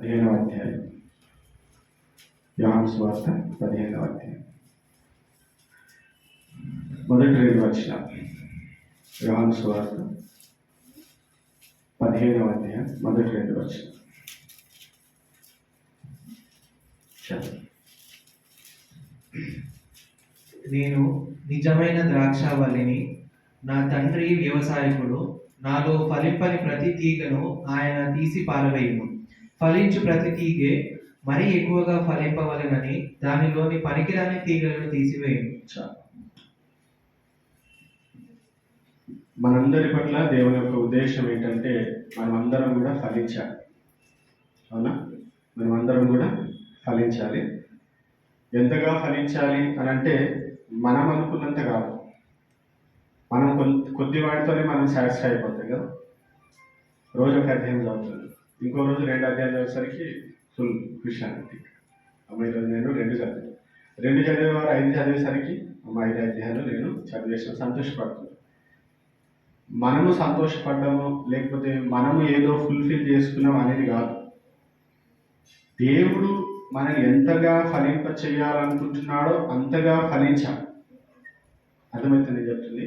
15వ అధ్యాయం. యోహాను సువార్త 15వ అధ్యాయం మొదటి 2 వచనాలు. యోహాను సువార్త 15వ అధ్యాయం మొదటి 2 వచనాలు. నేను నిజమైన ద్రాక్షావల్లిని, నా తండ్రి వ్యవసాయకుడు. నాలో ఫలింపని ప్రతి తీగను ఆయన తీసి పారవేయును. ఫలించు ప్రతి తీగే మరీ ఎక్కువగా ఫలింపవలెనని దానిలోని పనికిరాని తీగలను తీసివేయును. మనందరి పట్ల దేవుని యొక్క ఉద్దేశం ఏంటంటే మనమందరం కూడా ఫలించాలి. అవునా? మనమందరం కూడా ఫలించాలి. ఎంతగా ఫలించాలి అని అంటే మనం అనుకున్నంత కాదు. మనం కొద్ది వాటితోనే మనం సాటిస్ఫై అయిపోతాం కదా. రోజు ఒక అధ్యాయం చదువుతుంది, ఇంకో రోజు 2 అధ్యాయాలు చదివేసరికి ఫుల్ క్రిస్టియానిటీ. అమ్మ ఈరోజు నేను 2 చదివాను, 2 చదివేవారు 5 చదివేసరికి అమ్మ 5 అధ్యాయాలు నేను చదివేసిన సంతోషపడుతున్నాను. మనము సంతోషపడ్డాము లేకపోతే మనము ఏదో ఫుల్ఫిల్ చేసుకున్నాం అనేది కాదు. దేవుడు మనల్ని ఎంతగా ఫలింప చేయాలనుకుంటున్నాడో అంతగా ఫలించాలి. అర్థమవుతుంది చెప్తుంది.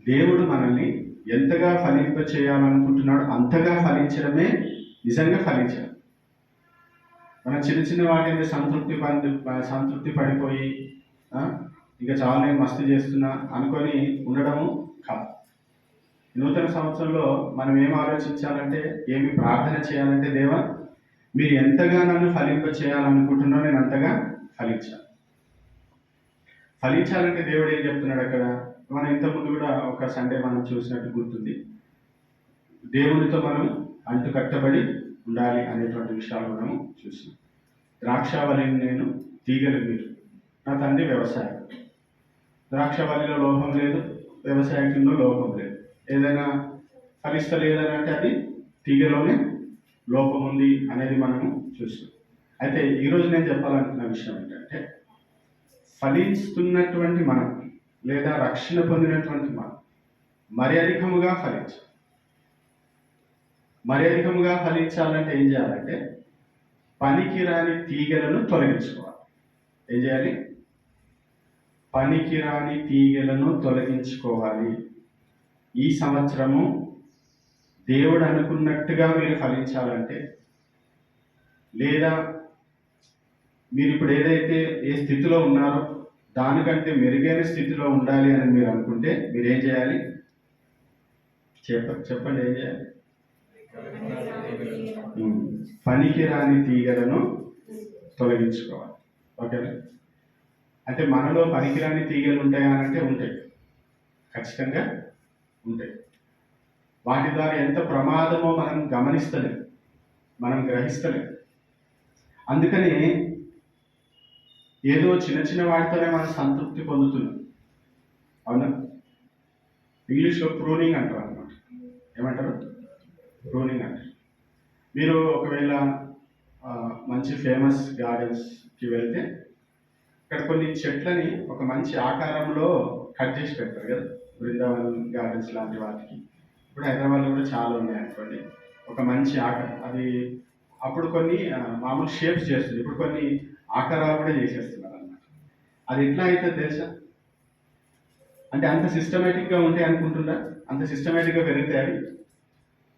దేవుడు మనల్ని ఎంతగా ఫలింప చేయాలనుకుంటున్నాడో అంతగా ఫలించడమే నిజంగా ఫలించాలి. మన చిన్న చిన్న వాటి సంతృప్తి పడిపోయి ఇంకా చాలా నేను మస్తు చేస్తున్నా అనుకొని ఉండడము కాదు. నూతన సంవత్సరంలో మనం ఏం ఆలోచించాలంటే, ఏమి ప్రార్థన చేయాలంటే, దేవా మీరు ఎంతగా నన్ను ఫలింప చేయాలనుకుంటున్నారో నేను అంతగా ఫలించాలంటే దేవుడు ఏం చెప్తున్నాడు అక్కడ. మనం ఇంతకుముందు కూడా ఒక సండే మనం చూసినట్టు గుర్తుంది. దేవునితో మనం అంటు కట్టబడి ఉండాలి అనేటువంటి విషయాలు మనము చూసినాం. ద్రాక్షావళిని నేను, తీగలు మీరు. నా తండ్రి వ్యవసాయం. ద్రాక్షావళిలో లోపం లేదు, వ్యవసాయంలో లోపం లేదు. ఏదైనా ఫలిస్తలేదని అంటే అది తీగలోనే లోపం ఉంది అనేది మనము చూస్తాం. అయితే ఈరోజు నేను చెప్పాలనుకున్న విషయం ఏంటంటే, ఫలిస్తున్నటువంటి మనం లేదా రక్షణ పొందినటువంటి మనం మరి అధికముగా ఫలించాలంటే ఏం చేయాలంటే, పనికిరాని తీగలను తొలగించుకోవాలి. ఏం చేయాలి? పనికిరాని తీగలను తొలగించుకోవాలి. ఈ సంవత్సరము దేవుడు అనుకున్నట్టుగా మీరు ఫలించాలంటే, లేదా మీరు ఇప్పుడు ఏదైతే ఏ స్థితిలో ఉన్నారో దానికంటే మెరుగైన స్థితిలో ఉండాలి అని మీరు అనుకుంటే మీరు ఏం చేయాలి? చెప్పండి, ఏం చేయాలి? పనికిరాని తీగలను తొలగించుకోవాలి. ఓకేనా? అంటే మనలో పనికిరాని తీగలు ఉంటాయా అంటే ఉంటాయి, ఖచ్చితంగా ఉంటాయి. వాటి ద్వారా ఎంత ప్రమాదమో మనం గమనిస్తలేం, మనం గ్రహిస్తలేం. అందుకని ఏదో చిన్న చిన్న వాటితోనే మనం సంతృప్తి పొందుతున్నాం. అవునా? ఇంగ్లీష్లో ప్రూనింగ్ అంటారు అన్నమాట. ఏమంటారు? ప్రూనింగ్ అంటారు. మీరు ఒకవేళ మంచి ఫేమస్ గార్డెన్స్కి వెళ్తే ఇక్కడ కొన్ని చెట్లని ఒక మంచి ఆకారంలో కట్ చేసి పెడతారు కదా. బృందావన్ గార్డెన్స్ లాంటి వాటికి ఇప్పుడు హైదరాబాద్లో కూడా చాలా ఉన్నాయి అనుకోండి. ఒక మంచి ఆకారం అది అప్పుడు కొన్ని మామూలు షేప్స్ చేస్తుంది, ఇప్పుడు కొన్ని ఆకారాలు కూడా చేసేస్తున్నారు అన్నమాట. అది ఎట్లా అవుతుంది తెలుసా? అంటే అంత సిస్టమేటిక్గా ఉంటాయి అనుకుంటుందా? అంత సిస్టమేటిక్గా పెరిగితే అవి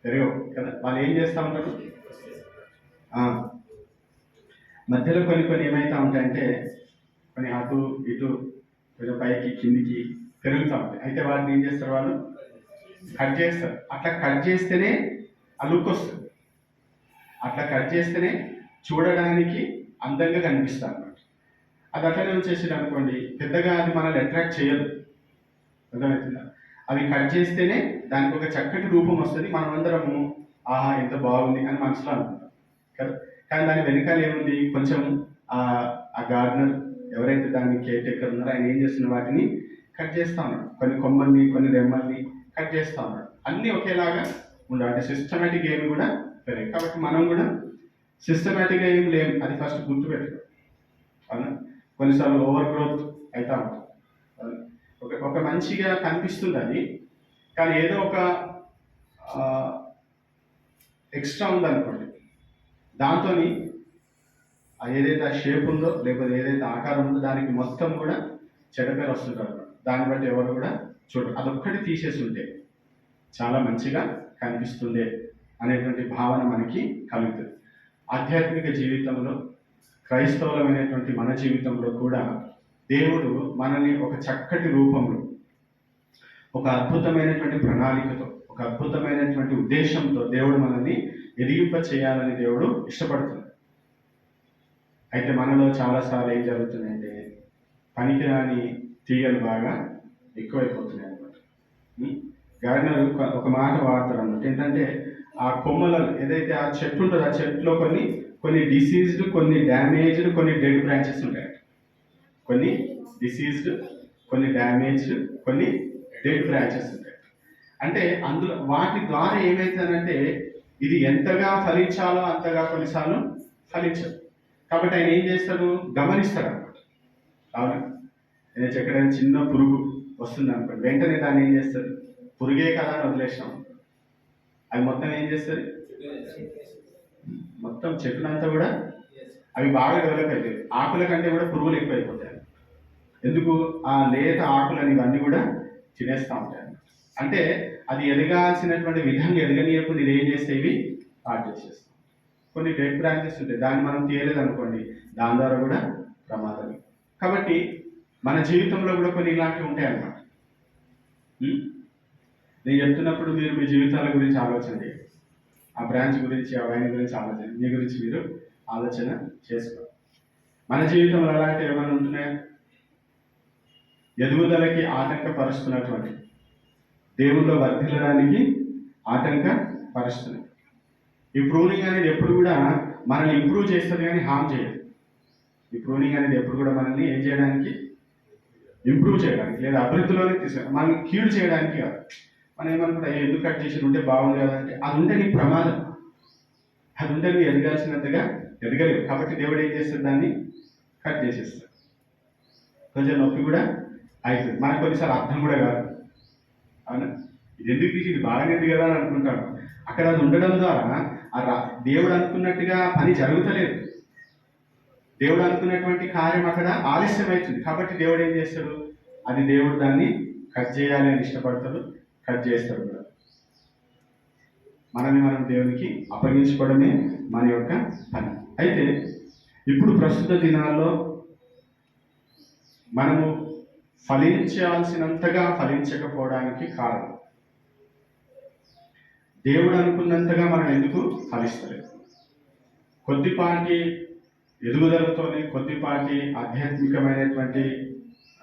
పెరగవు కదా. వాళ్ళు ఏం చేస్తూ ఉంటారు, మధ్యలో కొన్ని ఏమైతా ఉంటాయంటే కొన్ని అటు ఇటు కొంచెం పైకి కిందికి పెరుగుతూ ఉంటాయి. అయితే వాటిని ఏం చేస్తారు, వాళ్ళు కట్ చేస్తారు. అట్లా కట్ చేస్తేనే ఆ లుక్ వస్తుంది. అట్లా కట్ చేస్తేనే చూడడానికి అందంగా కనిపిస్తుంది అన్నమాట. అది అట్లనే వచ్చేసి అనుకోండి, పెద్దగా అది మనల్ని అట్రాక్ట్ చేయదు. అర్థమవుతుందా? అవి కట్ చేస్తేనే దానికి ఒక చక్కటి రూపం వస్తుంది. మనం అందరము ఆహా ఎంత బాగుంది అని మనసులో అనుకుంటాం కదా. కానీ దాని వెనకాల ఏముంది? కొంచెం ఆ గార్డెనర్ ఎవరైతే దాన్ని కేర్ టేకర్ ఉన్నారో ఆయన ఏం చేస్తున్న వాటిని కట్ చేస్తూ ఉన్నాడు. కొన్ని కొమ్మల్ని కొన్ని రెమ్మల్ని కట్ చేస్తూ ఉన్నాడు. అన్నీ ఒకేలాగా ఉండాలి. అంటే సిస్టమేటిక్ ఏమి కూడా పెరిగాయి. కాబట్టి మనం కూడా సిస్టమేటిక్గా ఏం లేము, అది ఫస్ట్ గుర్తుపెట్టుకో. అవునా? కొన్నిసార్లు ఓవర్ గ్రోత్ అవుతా ఉంటుంది. ఒక మంచిగా కనిపిస్తుంది అది, కానీ ఏదో ఒక ఎక్స్ట్రా ఉందనుకోండి, దాంతో ఏదైతే ఆ షేప్ ఉందో లేకపోతే ఏదైతే ఆకారం ఉందో దానికి మొత్తం కూడా చెడ్డ పేరు వస్తుంటారు. దాన్ని బట్టి ఎవరు కూడా చూడరు. అదొక్కటి తీసేసి ఉంటే చాలా మంచిగా కనిపిస్తుంది అనేటువంటి భావన మనకి కలుగుతుంది. ఆధ్యాత్మిక జీవితంలో క్రైస్తవులమైనటువంటి మన జీవితంలో కూడా దేవుడు మనల్ని ఒక చక్కటి రూపంలో, ఒక అద్భుతమైనటువంటి ప్రణాళికతో, ఒక అద్భుతమైనటువంటి ఉద్దేశంతో దేవుడు మనల్ని ఎదిగింప చేయాలని దేవుడు ఇష్టపడుతున్నాడు. అయితే మనలో చాలాసార్లు ఏం జరుగుతుందంటే పనికిరాని తీగలు బాగా ఎక్కువైపోతున్నాయి అన్నమాట. గార్డెనర్ ఒక మాట వాడతారు అన్నమాట. ఏంటంటే ఆ కొమ్మలలో ఏదైతే ఆ చెట్టు ఉంటుందో ఆ చెట్టులో కొన్ని డిసీజ్డ్, కొన్ని డ్యామేజ్డ్, కొన్ని డెడ్ బ్రాంచెస్ ఉంటాయి. కొన్ని డిసీజ్డ్, కొన్ని డ్యామేజ్డ్, కొన్ని డెడ్ బ్రాంచెస్ ఉంటాయి. అంటే అందులో వాటి ద్వారా ఏమవుతుందంటే ఇది ఎంతగా ఫలించాలో అంతగా కొన్నిసార్లు ఫలించదు. కాబట్టి ఆయన ఏం చేస్తాడు, గమనిస్తాడు అనమాట. అవును, నేను ఎక్కడైనా చిన్న పురుగు వస్తుంది అనుకోండి, వెంటనే దాన్ని ఏం చేస్తాడు, పురుగే కదా అని వదిలేసాం, అది మొత్తం ఏం చేస్తుంది, మొత్తం చెట్లంతా కూడా అవి బాగా డెవలప్ అవుతాయి. ఆకుల కంటే కూడా పురుగులు ఎక్కువ అయిపోతాయి. ఎందుకు, ఆ లేత ఆకులని ఇవన్నీ కూడా తినేస్తూ ఉంటాయి. అంటే అది ఎదగాల్సినటువంటి విధంగా ఎదగనీయకుండా ఇది ఏం చేస్తే ఇవి పాటు చేసేస్తాం. కొన్ని డెడ్ బ్రాంచెస్ ఉంటాయి, దాన్ని మనం తీయలేదు అనుకోండి, దాని ద్వారా కూడా ప్రమాదమే. కాబట్టి మన జీవితంలో కూడా కొన్ని ఇలాంటివి ఉంటాయి అన్నమాట. నేను చెప్తున్నప్పుడు మీరు మీ జీవితాల గురించి ఆలోచన చేయండి. ఆ బ్రాంచ్ గురించి, ఆ వైన్ గురించి ఆలోచన, మీ గురించి మీరు ఆలోచన చేసుకోవాలి. మన జీవితంలో అలాంటివి ఏమైనా ఉంటున్నాయా? ఎదుగుదలకి ఆటంకపరుస్తున్నటువంటి, దేవుల్లో వర్ధిల్లడానికి ఆటంకపరుస్తున్నాయి. ఈ ప్రూనింగ్ అనేది ఎప్పుడు కూడా మనల్ని ఇంప్రూవ్ చేస్తుంది కానీ హామ్ చేయదు. ఈ ప్రూనింగ్ అనేది ఎప్పుడు కూడా మనల్ని ఏం చేయడానికి, ఇంప్రూవ్ చేయడానికి లేదా అభివృద్ధిలోనే మనల్ని కీడు చేయడానికి కాదు. మనం ఏమనుకుంటా, ఎందుకు కట్ చేసి ఉంటే బాగుంది కదా అంటే అది ఉంటే నీకు ప్రమాదం, అది ఉంటే నువ్వు ఎదగాల్సినంతగా ఎదగలేవు. కాబట్టి దేవుడు ఏం చేస్తాడు, దాన్ని కట్ చేసేస్తాడు. కొంచెం నొప్పి కూడా అవుతుంది, మనకు కొన్నిసార్లు అర్థం కూడా కాదు. అవునా, ఇది ఎందుకు తీసి, ఇది బాగానే ఉంది కదా అని అనుకుంటాడు. అక్కడ అది ఉండడం ద్వారా దేవుడు అనుకున్నట్టుగా పని జరుగుతలేదు, దేవుడు అనుకున్నటువంటి కార్యం అక్కడ ఆలస్యం అవుతుంది. కాబట్టి దేవుడు ఏం చేస్తాడు, అది దేవుడు దాన్ని కట్ చేయాలి అని ఇష్టపడతాడు, కట్ చేస్తాడు కూడా. మనల్ని మనం దేవునికి అప్పగించుకోవడమే మన యొక్క పని. అయితే ఇప్పుడు ప్రస్తుత దినాల్లో మనము ఫలించాల్సినంతగా ఫలించకపోవడానికి కారణం, దేవుడు అనుకున్నంతగా మనం ఎందుకు ఫలిస్తలేదు. కొద్దిపాటి ఎదుగుదలతోనే, కొద్దిపాటి ఆధ్యాత్మికమైనటువంటి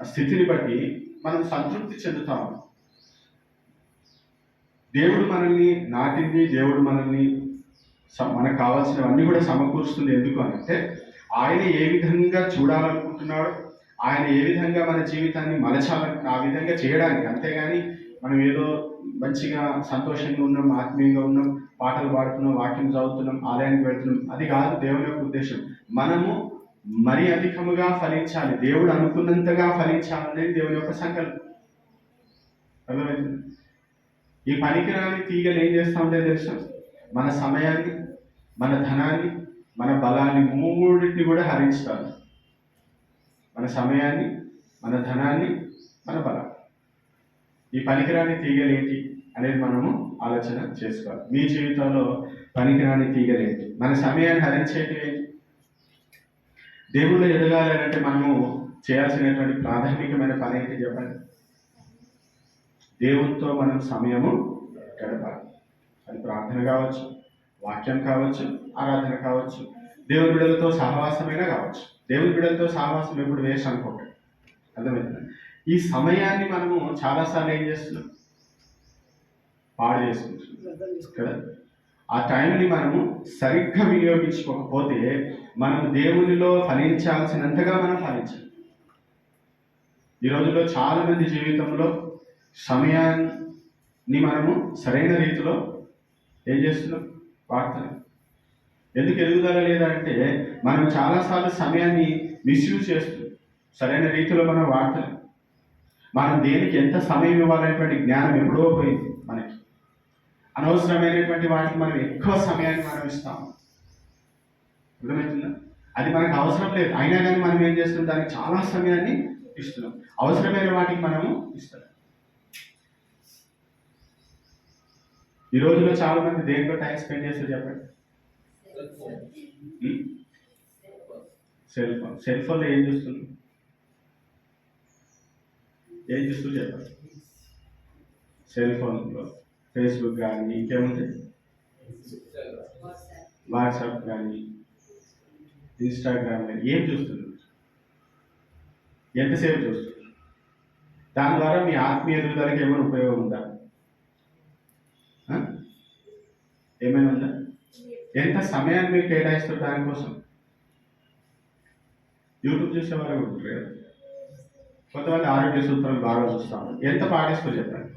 స్థితిని బట్టి మనం సంతృప్తి చెందుతాము. దేవుడు మనల్ని నాటింది, దేవుడు మనల్ని మనకు కావాల్సినవన్నీ కూడా సమకూరుస్తుంది. ఎందుకు అంటే ఆయన ఏ విధంగా చూడాలనుకుంటున్నాడో, ఆయన ఏ విధంగా మన జీవితాన్ని మలచాలని ఆ విధంగా చేయడానికి. అంతేగాని మనం ఏదో మంచిగా సంతోషంగా ఉన్నాం, ఆత్మీయంగా ఉన్నాం, పాటలు పాడుతున్నాం, వాక్యం చదువుతున్నాం, ఆలయానికి వెళ్తున్నాం, అది కాదు దేవుని యొక్క ఉద్దేశం. మనము మరి అధికముగా ఫలించాలి, దేవుడు అనుకున్నంతగా ఫలించాలనేది దేవుని యొక్క సంకల్పం. అర్థమవుతుంది? ఈ పనికిరాని తీగలు ఏం చేస్తూ ఉంటాయి తెలుసా, మన సమయాన్ని, మన ధనాన్ని, మన బలాన్ని మూడింటిని కూడా హరిస్తాడు. మన సమయాన్ని, మన ధనాన్ని, మన బలాన్ని. ఈ పనికిరాని తీగలు ఏంటి అనేది మనము ఆలోచన చేసుకోవాలి. మీ జీవితంలో పనికిరాని తీగలు ఏంటి? మన సమయాన్ని హరించేటి ఏంటి? దేవుళ్ళు ఎదగాలి అంటే మనము చేయాల్సినటువంటి ప్రాథమికమైన పని ఏంటి చెప్పండి? దేవునితో మనం సమయము గడపాలి. అది ప్రార్థన కావచ్చు, వాక్యం కావచ్చు, ఆరాధన కావచ్చు, దేవుని బిడ్డలతో సహవాసమైనా కావచ్చు. దేవుని బిడ్డలతో సహవాసం ఎప్పుడు వేస్ట్ అనుకోండి. అర్థమవుతుంది? ఈ సమయాన్ని మనము చాలాసార్లు ఏం చేస్తున్నాం, పాడు చేసుకుంటున్నాం కదా. ఆ టైంని మనము సరిగ్గా వినియోగించుకోకపోతే మనం దేవునిలో ఫలించాల్సినంతగా మనం ఫలించాలి. ఈ రోజుల్లో చాలా మంది జీవితంలో సమయాన్ని మనము సరైన రీతిలో ఏం చేస్తున్నాం, వాడుతున్నాం. ఎందుకు ఎదుగుదల లేదంటే మనం చాలాసార్లు సమయాన్ని మిస్యూజ్ చేస్తున్నాం, సరైన రీతిలో మనం వాడతలేం. మనం దేనికి ఎంత సమయం ఇవ్వాలనేటువంటి జ్ఞానం ఎప్పుడో పోయింది మనకి. అనవసరమైనటువంటి వాటికి మనం ఎక్కువ సమయాన్ని మనం ఇస్తాము. అర్థమవుతుందా? అది మనకు అవసరం లేదు, అయినా కానీ మనం ఏం చేస్తున్నాం, దానికి చాలా సమయాన్ని ఇస్తున్నాం. అవసరమైన వాటికి మనము ఇస్తాం. ఈ రోజుల్లో చాలా మంది దేంట్లో టైం స్పెండ్ చేస్తారు చెప్పండి? Cell phone. సెల్ ఫోన్లో ఏం చూస్తుంది? ఏం చూస్తూ చెప్పండి? సెల్ ఫోన్లో ఫేస్బుక్ కానీ ఇంకేముంది, వాట్సాప్ కానీ ఇన్స్టాగ్రామ్ కానీ ఏం చూస్తున్నారు? ఎంతసేపు చూస్తున్నారు? దాని ద్వారా మీ ఆత్మీయ ఎదుగుదలకి ఏమైనా ఉపయోగం ఉందా? ఏమైనా ఉందా? ఎంత సమయాన్ని మీరు కేటాయిస్తారు దానికోసం? యూట్యూబ్ చూసేవారు కూడా ఉంటారు కదా, కొంతమంది ఆరోగ్య సూత్రాలు బాగా చూస్తాను. ఎంత పాటిస్తారు చెప్పండి?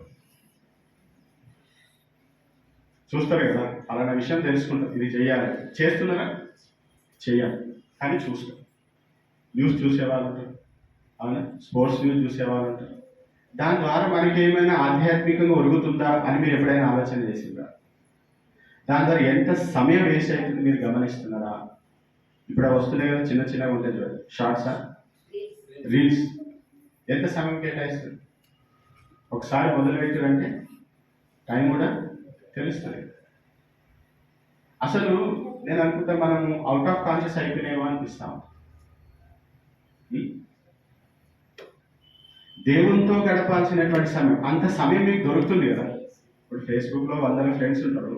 చూస్తారు కదా, అలాంటి విషయం తెలుసుకుంటారు, ఇది చేయాలి. చేస్తున్నారా? చేయాలి కానీ చూస్తారు. న్యూస్ చూసేవాళ్ళు ఉంటారు, అవునా? స్పోర్ట్స్ న్యూస్ చూసేవాళ్ళు ఉంటారు. దాని ద్వారా మనకి ఏమైనా ఆధ్యాత్మికంగా ఒరుగుతుందా అని మీరు ఎప్పుడైనా ఆలోచన చేసిందా? దాని ద్వారా ఎంత సమయం వేస్ట్ అవుతుంది మీరు గమనిస్తున్నారా? ఇప్పుడు వస్తున్నాయి కదా చిన్న చిన్నగా ఉంటాయి చూడండి, షార్ట్సా, రీల్స్. ఎంత సమయం కేటాయిస్తుంది? ఒకసారి మొదలుపెట్టారంటే టైం కూడా తెలుస్తుంది. అసలు నేను అనుకుంటా మనము అవుట్ ఆఫ్ కాన్షియస్ అయిపోయినేమో అనిపిస్తాం. దేవునితో గడపాల్సినటువంటి సమయం, అంత సమయం మీకు దొరుకుతుంది కదా. ఇప్పుడు ఫేస్బుక్లో 100 ఫ్రెండ్స్ ఉంటారు,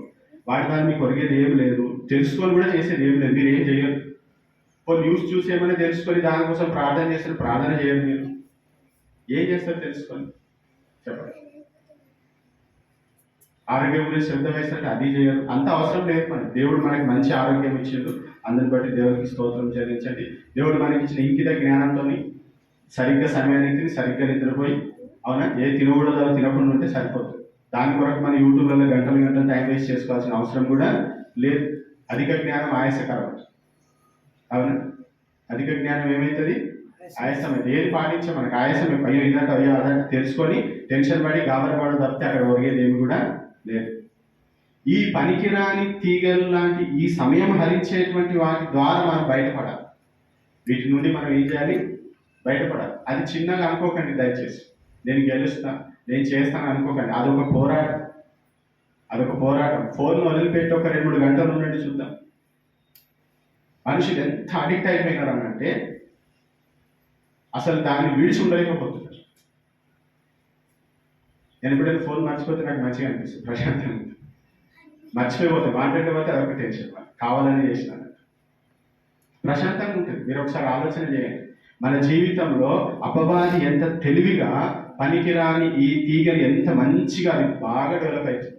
వాటి ద్వారా మీకు ఒరిగేది ఏం లేదు, తెలుసుకొని కూడా చేసేది ఏం లేదు, మీరు ఏం చేయరు. న్యూస్ చూసి ఏమైనా తెలుసుకొని దానికోసం ప్రార్థన చేస్తారు, ప్రార్థన చేయరు. మీరు ఏం చేస్తారు తెలుసుకొని చెప్పండి? ఆరోగ్యం గురించి శ్రద్ధ వేస్తారంటే అది చేయరు. అంత అవసరం లేదు. మనకి దేవుడు మనకి మంచి ఆరోగ్యం ఇచ్చిండు, అందరిని బట్టి దేవుడికి స్తోత్రం చెల్లించండి. దేవుడు మనకి ఇచ్చిన ఇంకిత జ్ఞానంతో సరిగ్గా సమయానికి సరిగ్గా నిద్రపోయి, అవునా, ఏ తినకూడదో తినకుండా ఉంటే సరిపోతుంది. దాని కొరకు మన యూట్యూబ్లలో గంటలు గంటలు టైం వేస్ట్ చేసుకోవాల్సిన అవసరం కూడా లేదు. అధిక జ్ఞానం ఆయాసకరం, అవునా? అధిక జ్ఞానం ఏమవుతుంది? ఆయాసం. ఏది పాటించే మనకు ఆయాసం, అయ్యో ఇదంటే అయ్యో అదంటే తెలుసుకొని టెన్షన్ పడి గాబరపడడం తప్పితే అక్కడ ఒరిగేది ఏమి కూడా లేదు. ఈ పనికిరాని తీగలు లాంటి ఈ సమయం హరించేటువంటి వాటి ద్వారా మనం బయటపడాలి. వీటి నుండి మనం ఏం చేయాలి? బయటపడాలి. అది చిన్నగా అనుకోకండి దయచేసి. నేను గెలుస్తా, నేను చేస్తాను అనుకోకండి. అదొక పోరాటం, అదొక పోరాటం. ఫోన్ వదిలిపెట్టి ఒక 2-3 గంటలు ఉండండి చూద్దాం. మనుషులు ఎంత అడిక్ట్ అయిపోయినారు అనంటే అసలు దాన్ని విడిచి ఉండలేకపోతున్నారు. నేను ఎప్పుడైనా ఫోన్ మర్చిపోతే నాకు మంచిగా అనిపిస్తుంది, ప్రశాంతంగా ఉంటుంది. మర్చిపోతే మాట్లాడకపోతే అదొక టెన్షన్, కావాలని చేసినాను. ప్రశాంతంగా ఉంటుంది. మీరు ఒకసారి ఆలోచన చేయండి. మన జీవితంలో అపవాది ఎంత తెలివిగా పనికిరాని ఈ తీగని ఎంత మంచిగా అది బాగా డెవలప్ అవుతుంది.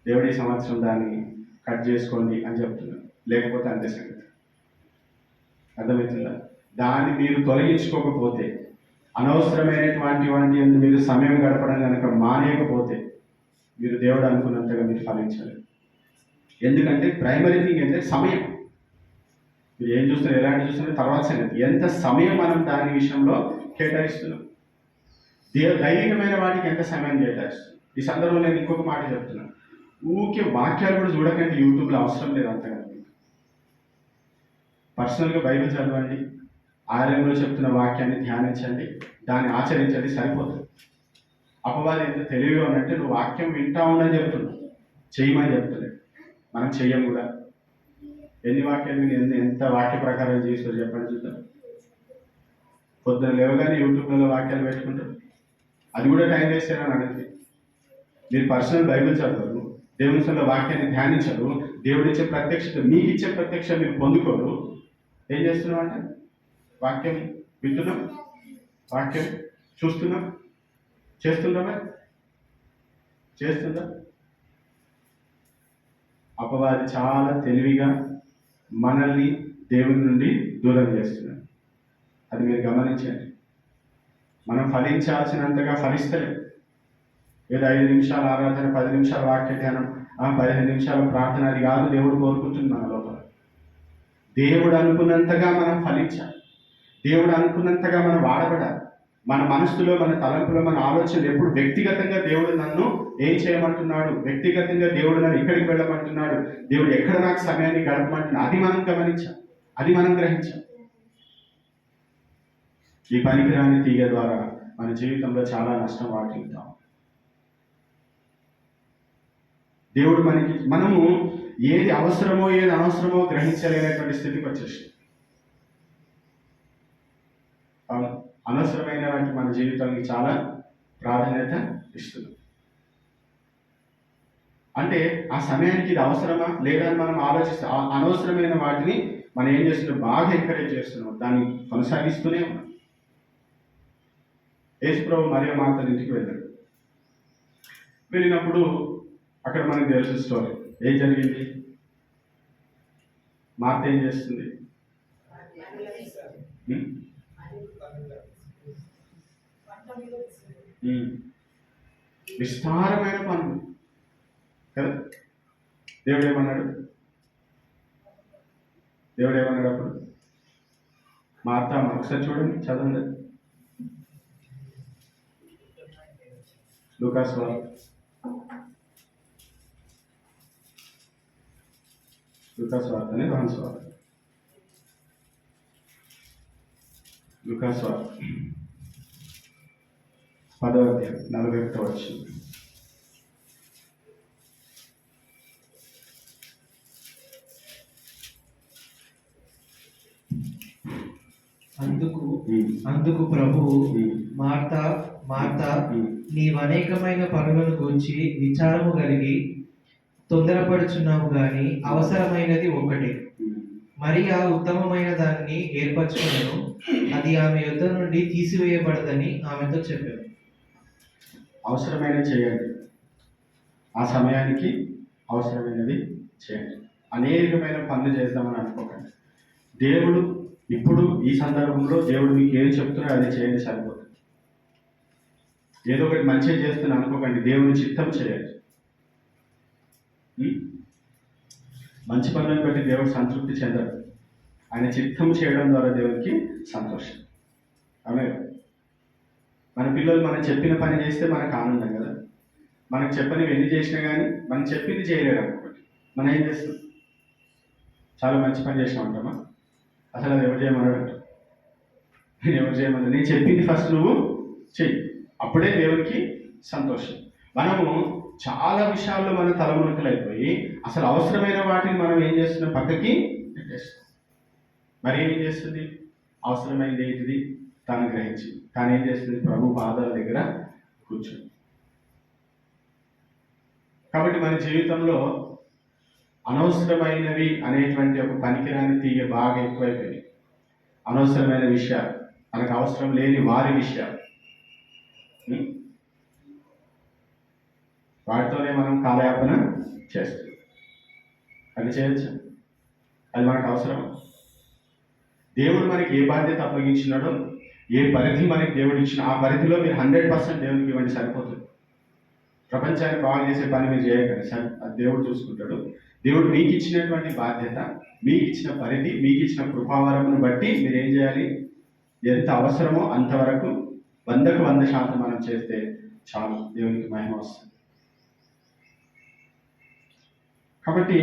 దేవుడి సంవత్సరం దాన్ని కట్ చేసుకోండి అని చెప్తున్నాను, లేకపోతే అంతే సంగతి. అర్థమవుతుందా? దాన్ని మీరు తొలగించుకోకపోతే, అనవసరమైనటువంటి మీరు సమయం గడపడం కనుక మానేయకపోతే మీరు దేవుడు అనుకున్నంతగా మీరు ఫలించాలి. ఎందుకంటే ప్రైమరీ థింగ్ అంటే సమయం. మీరు ఏం చూస్తున్నారు, ఎలాంటి చూస్తున్నారు తర్వాత సంగతి. ఎంత సమయం మనం దాని విషయంలో కేటాయిస్తున్నాం, దైవికమైన వాటికి ఎంత సమయం కేటాయిస్తున్నాం. ఈ సందర్భంలో నేను ఇంకొక మాట చెప్తున్నాను. ఊరికే వాక్యాలు కూడా చూడకండి, యూట్యూబ్లో అవసరం లేదు అంతగా. పర్సనల్గా బైబిల్ చదవండి, ఆలయంలో చెప్తున్న వాక్యాన్ని ధ్యానించండి, దాన్ని ఆచరించండి, సరిపోతుంది. అపవాది ఎంత తెలివిగా ఉన్నట్టే నువ్వు వాక్యం వింటా ఉండని చెప్తున్నావు, చేయమని చెప్తలేదు. మనం చెయ్యం కూడా. ఎన్ని వాక్యాలు ఎంత వాక్య ప్రకారం చేస్తారు చెప్పండి చూద్దాం. పొద్దున లేవగానే యూట్యూబ్లో వాక్యాలు పెట్టుకుంటారు, అది కూడా టైం వేస్ట్ అని అడిగితే. మీరు పర్సనల్ బైబిల్ చదవరు, దేవుని సొంత వాక్యాన్ని ధ్యానించరు, దేవుడిచ్చే ప్రత్యక్షత, మీకు ఇచ్చే ప్రత్యక్ష మీరు పొందుకోరు. ఏం చేస్తున్నాం అంటే వాక్యం వింటున్నాం, వాక్యం చూస్తున్నాం, చేస్తున్నామా? చేస్తుందా? అపవాది చాలా తెలివిగా మనల్ని దేవుని నుండి దూరం చేస్తున్నాడు. అది మీరు గమనించండి. మనం ఫలించాల్సినంతగా ఫలిస్తలేదు. ఏదో 5 నిమిషాల ఆరాధన, 10 నిమిషాల వాక్య ధ్యానం, 15 నిమిషాల ప్రార్థన, అది కాదు దేవుడు కోరుకుంటుంది మన లోపల. దేవుడు అనుకున్నంతగా మనం ఫలించాలి, దేవుడు అనుకున్నంతగా మనం వాడబడాలి. మన మనసులో, మన తలంపులో, మన ఆలోచనలు ఎప్పుడు వ్యక్తిగతంగా దేవుడు నన్ను ఏం చేయమంటున్నాడు, వ్యక్తిగతంగా దేవుడు నన్ను ఎక్కడికి వెళ్ళమంటున్నాడు, దేవుడు ఎక్కడ నాకు సమయాన్ని గడపమంటున్నాడు, అది మనం గమనించాం, అది మనం గ్రహించాం. ఈ పనికిరాని తీగ ద్వారా మన జీవితంలో చాలా నష్టం వాటిల్తాం. దేవుడు మనము ఏది అవసరమో ఏది అనవసరమో గ్రహించలేనటువంటి స్థితికి వచ్చేసి అనవసరమైన వాటికి మన జీవితానికి చాలా ప్రాధాన్యత ఇస్తుంది. అంటే ఆ సమయానికి ఇది అవసరమా లేదా అని మనం ఆలోచిస్తే అనవసరమైన వాటిని మనం ఏం చేస్తున్నాం, బాగా ఎంకరేజ్ చేస్తున్నాం, దాన్ని కొనసాగిస్తూనే ఉన్నాం. యేసుప్రభు మరియ మాత ఇంటికి వెళ్ళినప్పుడు అక్కడ మనకు తెలిసిన స్టోరీ ఏం జరిగింది. మార్త ఏం చేస్తుంది, విస్తారమైన పనులు కదా. దేవుడు ఏమన్నాడు అప్పుడు మార్త, ఒకసారి చూడండి, చదవండి. లూకాసు వార్త 10వ అధ్యాయం 41వ వచనం. అందుకు ప్రభువు, మార్తా మార్తా, నీవు అనేకమైన పనులను గూర్చి విచారము కలిగి తొందరపడుచున్నావు గాని అవసరమైనది ఒకటే. మరియా ఉత్తమమైన దాన్ని ఏర్పరచుకున్నాను, అది ఆమె యుద్ధ నుండి తీసివేయబడదని ఆమెతో చెప్పాను. అవసరమైనది చేయండి, ఆ సమయానికి అవసరమైనది చేయండి. అనేకమైన పనులు చేద్దామని అనుకోకండి. దేవుడు ఇప్పుడు ఈ సందర్భంలో దేవుడు మీకు ఏం చెప్తున్నాడో అది చేయండి, సరిపోతుంది. ఏదో ఒకటి మంచిగా చేస్తున్నా అనుకోకండి, దేవుని చిత్తం చేయాలి. మంచి పనులను బట్టి దేవుడు సంతృప్తి చెందడు, ఆయన చిత్తం చేయడం ద్వారా దేవుడికి సంతోషం. ఆమె మన పిల్లలు మనం చెప్పిన పని చేస్తే మనకు ఆనందం కదా. మనకు చెప్పనివి ఎన్ని చేసినా కానీ మనం చెప్పింది చేయలేడు అనుకోండి, మనం ఏం చేస్తాం, చాలా మంచి పని చేసినా ఉంటామా, అసలు అది ఎవరు చేయమన్నాడు అంట. నేను ఎవరు చేయమన్నా, నేను చెప్పింది ఫస్ట్ నువ్వు చెయ్యి, అప్పుడే దేవుడికి సంతోషం. మనము చాలా విషయాల్లో మన తలమునకలు అయిపోయి అసలు అవసరమైన వాటిని మనం ఏం చేస్తున్నాం, పక్కకి పెట్టేస్తాం. మరి ఏం చేస్తుంది, అవసరమైనది ఏంటిది తాను గ్రహించి తాను ఏం చేస్తుంది, ప్రభు పాదాల దగ్గర కూర్చుంది. కాబట్టి మన జీవితంలో అనవసరమైనవి అనేటువంటి ఒక పనికిరాని తీగ బాగా ఎక్కువైపోయింది. అనవసరమైన విషయాలు, మనకు అవసరం లేని వారి విషయాలు, వాటితోనే మనం కాలయాపన చేస్తాం. అది చేయొచ్చు, అది మనకు అవసరం. దేవుడు మనకి ఏ బాధ్యత అప్పగించినాడో, ఏ పరిధి మనకి దేవుడు ఇచ్చిన ఆ పరిధిలో మీరు 100% దేవుడికి ఇవ్వండి, సరిపోతుంది. ప్రపంచాన్ని బాగు చేసే పని మీరు చేయకండి, అది దేవుడు చూసుకుంటాడు. దేవుడు మీకు ఇచ్చినటువంటి బాధ్యత, మీకు ఇచ్చిన పరిధి, మీకు ఇచ్చిన కృపావరమును బట్టి మీరు ఏం చేయాలి, ఎంత అవసరమో అంతవరకు 100కు 100% మనం చేస్తే చాలు, దేవునికి మహిమ వస్తుంది. కాబట్టి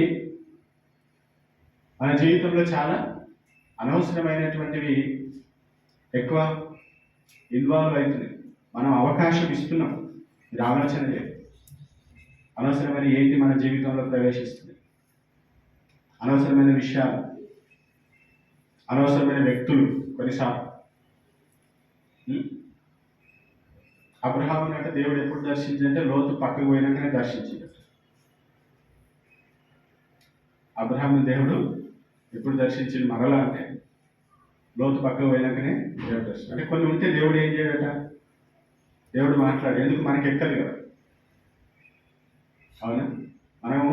మన జీవితంలో చాలా అనవసరమైనటువంటివి ఎక్కువ ఇన్వాల్వ్ అవుతుంది. మనం అవకాశం ఇస్తున్నాం, మీరు ఆలోచన లేదు. అనవసరమైన ఏంటి మన జీవితంలో ప్రవేశిస్తుంది, అనవసరమైన విషయాలు, అనవసరమైన వ్యక్తులు. కొన్నిసార్లు అబ్రహాము అంటే దేవుడు ఎప్పుడు దర్శించిందంటే లోతు పక్కకు పోయినాకనే దర్శించింది. అబ్రహాము దేవుడు ఎప్పుడు దర్శించింది మరలా అంటే లోతు పక్కకు పోయినాకనే దేవుడు దర్శనం. అంటే కొన్ని ఉంటే దేవుడు ఏం చేయడట, దేవుడు మాట్లాడు, ఎందుకు మనకి ఎక్కదు కదా. అవునా, మనము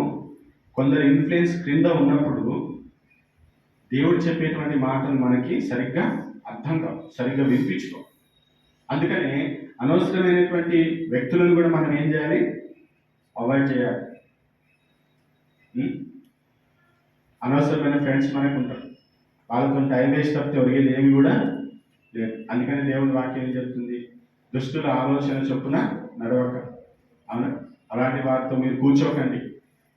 కొందరు ఇన్ఫ్లుయెన్స్ క్రింద ఉన్నప్పుడు దేవుడు చెప్పేటువంటి మాటలు మనకి సరిగ్గా అర్థం కావు, సరిగ్గా వినిపించుకో. అందుకనే అనవసరమైనటువంటి వ్యక్తులను కూడా మనం ఏం చేయాలి, అవాయిడ్ చేయాలి. అనవసరమైన ఫ్రెండ్స్ మనకు ఉంటారు, వాళ్ళతో టైం వేస్ట్ తప్పితే ఒరిగేది ఏమి కూడా లేదు. అందుకని దేవుని వాక్యం ఏం చెప్తుంది? దుష్టుల ఆలోచన చొప్పున నడవక. అవును, అలాంటి వారితో మీరు కూర్చోకండి,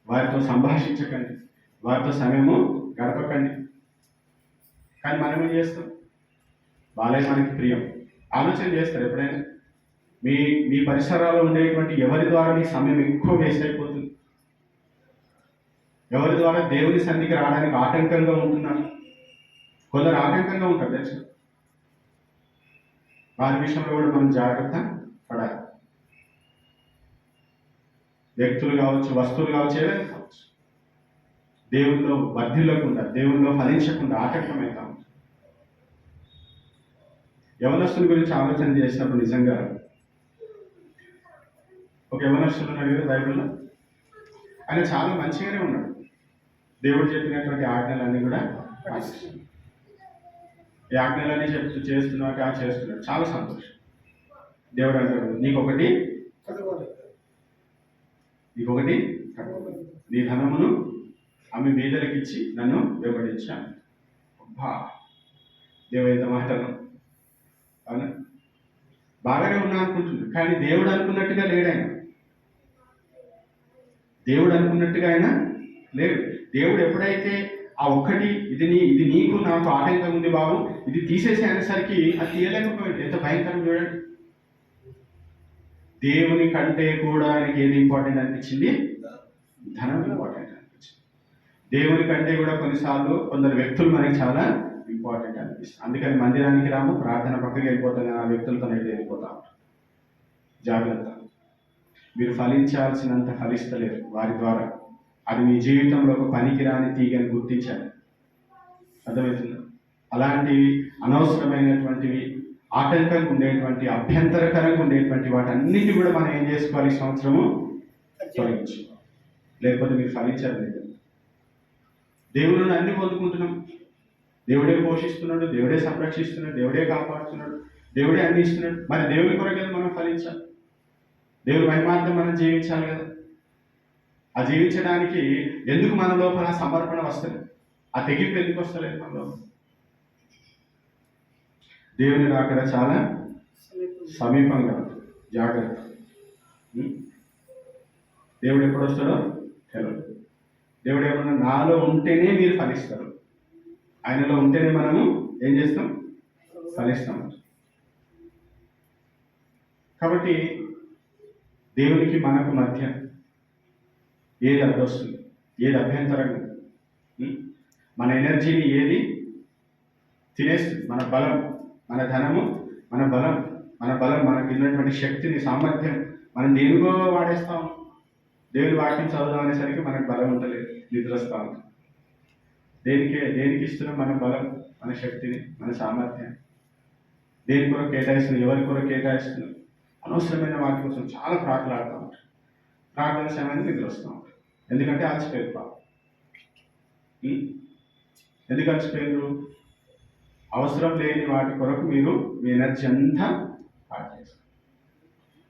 వారితో సంభాషించకండి, వారితో సమయము గడపకండి. కానీ మనం ఏం చేస్తాం? వాళ్ళే మనకి ప్రియం. ఆలోచన చేస్తారు ఎప్పుడైనా? మీ మీ పరిసరాల్లో ఉండేటువంటి ఎవరి ద్వారా మీ సమయం ఎక్కువ వేస్ట్ అయిపోతుంది? ఎవరి ద్వారా దేవుని సన్నిధికి రావడానికి ఆటంకంగా ఉంటున్నారు? కొందరు ఆటంకంగా ఉంటారు తెలుసు. వారి విషయంలో కూడా మనం జాగ్రత్త పడాలి. వ్యక్తులు కావచ్చు, వస్తువులు కావచ్చు, ఏదైనా కావచ్చు, దేవుల్లో వర్ధిల్లకుండా, దేవుల్లో ఫలించకుండా ఆటంకమవుతా ఉంటుంది. యవనస్తుల గురించి ఆలోచన చేసినప్పుడు నిజంగా ఒక యవనస్తుడు ఉన్నాడు కదా బైబిల్లో. ఆయన చాలా మంచిగానే ఉన్నాడు. దేవుడు చెప్పినటువంటి ఆజ్ఞలన్నీ కూడా పాటిస్తున్నాడు. ఈ ఆజ్ఞలన్నీ చేస్తున్నాడు, చేస్తున్నాడు, చాలా సంతోషం. దేవుడు అంటాడు, నీకొకటి నీ ధనమును ఆమె బీదలకు ఇచ్చి నన్ను వెంబడించాను. అబ్బా, దేవుడు మాటలు అవునా? బాగానే ఉన్నా అనుకుంటుంది, కానీ దేవుడు అనుకున్నట్టుగా లేడు ఆయన. దేవుడు అనుకున్నట్టుగా ఆయన లేడు. దేవుడు ఎప్పుడైతే ఆ ఒక్కటి ఇది నీకు నాకు ఆటంకం ఉంది బాబు, ఇది తీసేసి అనేసరికి అది తీయలేకపోయాడు. ఎంత భయంకరం చూడండి. దేవుని కంటే కూడా ఆయనకి ఏది ఇంపార్టెంట్ అనిపించింది? ధనం ఇంపార్టెంట్ అనిపించింది. దేవుని కంటే కూడా కొన్నిసార్లు కొందరు వ్యక్తులు మనకి చాలా ఇంపార్టెంట్ అనిపిస్తుంది. అందుకని మందిరానికి రాము, ప్రార్థన పక్కకి వెళ్ళిపోతాను, ఆ వ్యక్తులతో అయితే వెళ్ళిపోతాం. జాగ్రత్త. మీరు ఫలించాల్సినంత ఫలిస్తలేరు వారి ద్వారా. అది మీ జీవితంలో ఒక పనికిరాని తీగని గుర్తించాలి. అర్థమవుతుంది? అలాంటి అనవసరమైనటువంటివి, ఆటంకంగా ఉండేటువంటి, అభ్యంతరకరంగా ఉండేటువంటి వాటన్నిటి కూడా మనం ఏం చేసుకోవాలి? ఈ సంవత్సరము తొలగించు. లేకపోతే మీరు ఫలించాలి లేదు. దేవుడిని అన్ని పొందుకుంటున్నాం. దేవుడే పోషిస్తున్నాడు, దేవుడే సంరక్షిస్తున్నాడు, దేవుడే కాపాడుతున్నాడు, దేవుడే అన్ని ఇస్తున్నాడు. మరి దేవుని కొరకే మనం ఫలించాలి. దేవుని మహిమార్థం మనం జీవించాలి కదా. ఆ జీవించడానికి ఎందుకు మన లోపల సమర్పణ వస్తుంది? ఆ తెగింపు ఎందుకు వస్తలేదు మనలో? దేవుని రాకడ చాలా సమీపంగా ఉంటుంది. జాగ్రత్త. దేవుడు ఎప్పుడు వస్తాడో తెలియదు. దేవుడు ఏమన్నా నాలో ఉంటేనే మీరు ఫలిస్తారు, ఆయనలో ఉంటేనే మనము ఏం చేస్తాం? ఫలిస్తాం. కాబట్టి దేవునికి మనకు మధ్య ఏది అడ్డొస్తుంది, ఏది అభ్యంతరంగా, మన ఎనర్జీని ఏది తినేస్తుంది? మన బలం, మన ధనము, మన బలం మనకు ఉన్నటువంటి శక్తిని, సామర్థ్యం మనం దేనికో వాడేస్తాం. దేవుని వాక్యం చదువుదాం అనేసరికి మనకు బలం ఉండలేదు, నిద్ర వస్తూ ఉంటుంది. దేనికి ఇస్తున్నాం? మన బలం, మన శక్తిని, మన సామర్థ్యం దేని కొరకు కేటాయిస్తున్నాం? ఎవరి కొరకు కేటాయిస్తున్నాం? అనవసరమైన వాటి కోసం చాలా ప్రాకులాడుతూ ఉంటాం. ప్రార్థన సమయాన్ని నిద్ర వస్తూ ఉంటాం. ఎందుకంటే అలసిపోయారు పాపం. ఎందుకు అలసిపోయారు? అవసరం లేని వాటి కొరకు మీరు మీ ఎనర్జీ అంతా పాటు చేస్తారు.